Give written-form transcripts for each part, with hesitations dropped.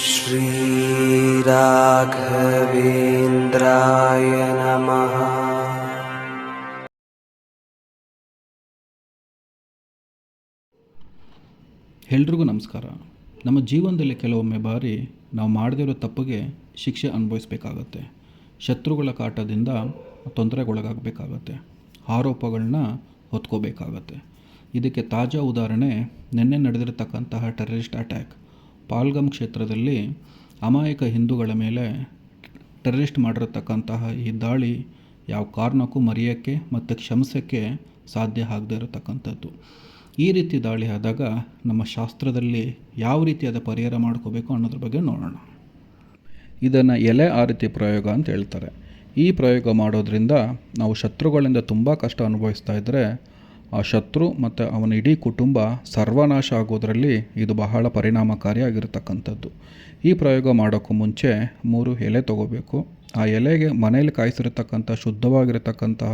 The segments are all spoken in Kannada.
श्री राघवेंद्राय नमः। ಎಲ್ರಿಗೂ ನಮಸ್ಕಾರ. ನಮ್ಮ ಜೀವನದಲ್ಲಿ ಕೆಲವೊಮ್ಮೆ ಬಾರಿ ನಾವು ಮಾಡದಿರೋ ತಪ್ಪಿಗೆ ಶಿಕ್ಷೆ ಅನುಭವಿಸಬೇಕಾಗತ್ತೆ. ಶತ್ರುಗಳ ಕಾಟದಿಂದ ತೊಂದರೆಗೊಳಗಾಗಬೇಕಾಗತ್ತೆ. ಆರೋಪಗಳನ್ನ ಹೊತ್ಕೋಬೇಕಾಗತ್ತೆ. ಇದಕ್ಕೆ ತಾಜಾ ಉದಾಹರಣೆ ನಿನ್ನೆ ನಡೆದಿರತಕ್ಕಂತಹ ಟೆರರಿಸ್ಟ್ ಅಟ್ಯಾಕ್. ಪಾಲ್ಗಮ್ ಕ್ಷೇತ್ರದಲ್ಲಿ ಅಮಾಯಕ ಹಿಂದೂಗಳ ಮೇಲೆ ಟೆರರಿಸ್ಟ್ ಮಾಡಿರತಕ್ಕಂತಹ ಈ ದಾಳಿ ಯಾವ ಕಾರಣಕ್ಕೂ ಮರೆಯೋಕ್ಕೆ ಮತ್ತು ಕ್ಷಮಿಸೋಕ್ಕೆ ಸಾಧ್ಯ ಆಗದೇ ಇರತಕ್ಕಂಥದ್ದು. ಈ ರೀತಿ ದಾಳಿ ಆದಾಗ ನಮ್ಮ ಶಾಸ್ತ್ರದಲ್ಲಿ ಯಾವ ರೀತಿಯಾದ ಪರಿಹಾರ ಮಾಡ್ಕೋಬೇಕು ಅನ್ನೋದ್ರ ಬಗ್ಗೆ ನೋಡೋಣ. ಇದನ್ನು ಎಲೆ ಆ ರೀತಿ ಪ್ರಯೋಗ ಅಂತ ಹೇಳ್ತಾರೆ. ಈ ಪ್ರಯೋಗ ಮಾಡೋದ್ರಿಂದ ನಾವು ಶತ್ರುಗಳಿಂದ ತುಂಬ ಕಷ್ಟ ಅನುಭವಿಸ್ತಾ ಇದ್ದರೆ ಆ ಶತ್ರು ಮತ್ತು ಅವನ ಇಡೀ ಕುಟುಂಬ ಸರ್ವನಾಶ ಆಗೋದರಲ್ಲಿ ಇದು ಬಹಳ ಪರಿಣಾಮಕಾರಿಯಾಗಿರ್ತಕ್ಕಂಥದ್ದು. ಈ ಪ್ರಯೋಗ ಮಾಡೋಕ್ಕೂ ಮುಂಚೆ 3 ಎಲೆ ತೊಗೋಬೇಕು. ಆ ಎಲೆಗೆ ಮನೇಲಿ ಕಾಯಿಸಿರತಕ್ಕಂಥ ಶುದ್ಧವಾಗಿರತಕ್ಕಂತಹ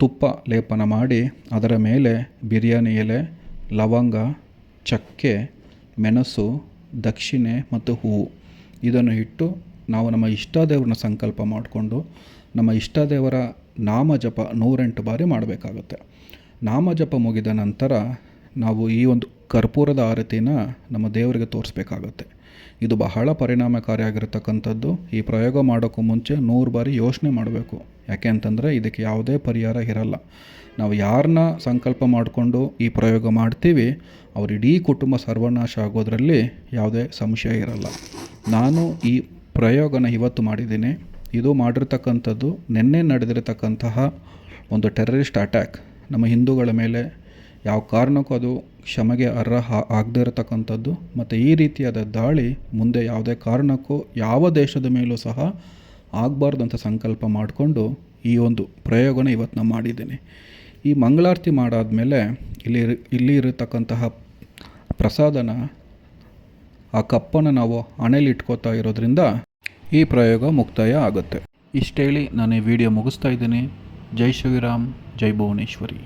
ತುಪ್ಪ ಲೇಪನ ಮಾಡಿ ಅದರ ಮೇಲೆ ಬಿರಿಯಾನಿ ಎಲೆ, ಲವಂಗ, ಚಕ್ಕೆ, ಮೆಣಸು, ದಕ್ಷಿಣೆ ಮತ್ತು ಹೂವು ಇದನ್ನು ಇಟ್ಟು ನಾವು ನಮ್ಮ ಇಷ್ಟದೇವ್ರನ್ನ ಸಂಕಲ್ಪ ಮಾಡಿಕೊಂಡು ನಮ್ಮ ಇಷ್ಟದೇವರ ನಾಮ ಜಪ 108 ಬಾರಿ ಮಾಡಬೇಕಾಗುತ್ತೆ. ನಾಮ ಜಪ ಮುಗಿದ ನಂತರ ನಾವು ಈ ಒಂದು ಕರ್ಪೂರದ ಆರತಿನ ನಮ್ಮ ದೇವರಿಗೆ ತೋರಿಸ್ಬೇಕಾಗತ್ತೆ. ಇದು ಬಹಳ ಪರಿಣಾಮಕಾರಿಯಾಗಿರ್ತಕ್ಕಂಥದ್ದು. ಈ ಪ್ರಯೋಗ ಮಾಡೋಕ್ಕೂ ಮುಂಚೆ 100 ಬಾರಿ ಯೋಚನೆ ಮಾಡಬೇಕು. ಯಾಕೆ ಅಂತಂದರೆ ಇದಕ್ಕೆ ಯಾವುದೇ ಪರಿಹಾರ ಇರಲ್ಲ. ನಾವು ಯಾರನ್ನ ಸಂಕಲ್ಪ ಮಾಡಿಕೊಂಡು ಈ ಪ್ರಯೋಗ ಮಾಡ್ತೀವಿ ಅವ್ರ ಇಡೀ ಕುಟುಂಬ ಸರ್ವನಾಶ ಆಗೋದ್ರಲ್ಲಿ ಯಾವುದೇ ಸಂಶಯ ಇರಲ್ಲ. ನಾನು ಈ ಪ್ರಯೋಗನ ಇವತ್ತು ಮಾಡಿದ್ದೀನಿ. ಇದು ಮಾಡಿರ್ತಕ್ಕಂಥದ್ದು ನಿನ್ನೆ ನಡೆದಿರತಕ್ಕಂತಹ ಒಂದು ಟೆರರಿಸ್ಟ್ ಅಟ್ಯಾಕ್. ನಮ್ಮ ಹಿಂದೂಗಳ ಮೇಲೆ ಯಾವ ಕಾರಣಕ್ಕೂ ಅದು ಕ್ಷಮೆಗೆ ಅರ್ಹ ಆಗದೇ ಇರತಕ್ಕಂಥದ್ದು. ಮತ್ತು ಈ ರೀತಿಯಾದ ದಾಳಿ ಮುಂದೆ ಯಾವುದೇ ಕಾರಣಕ್ಕೂ ಯಾವ ದೇಶದ ಮೇಲೂ ಸಹ ಆಗಬಾರ್ದು ಅಂತ ಸಂಕಲ್ಪ ಮಾಡಿಕೊಂಡು ಈ ಒಂದು ಪ್ರಯೋಗನ ಇವತ್ತು ನಾನು ಮಾಡಿದ್ದೀನಿ. ಈ ಮಂಗಳಾರತಿ ಮಾಡಾದಮೇಲೆ ಇಲ್ಲಿ ಇರತಕ್ಕಂತಹ ಪ್ರಸಾದನ ಆ ಕಪ್ಪನ್ನು ನಾವು ಹಣೆಯಲ್ಲಿ ಇಟ್ಕೋತಾ ಇರೋದ್ರಿಂದ ಈ ಪ್ರಯೋಗ ಮುಕ್ತಾಯ ಆಗುತ್ತೆ. ಇಷ್ಟೇಳಿ ನಾನು ಈ ವಿಡಿಯೋ ಮುಗಿಸ್ತಾ ಇದ್ದೀನಿ. ಜೈ ಶ್ರೀರಾಮ್, ಜೈ ಭುವನೇಶ್ವರಿ.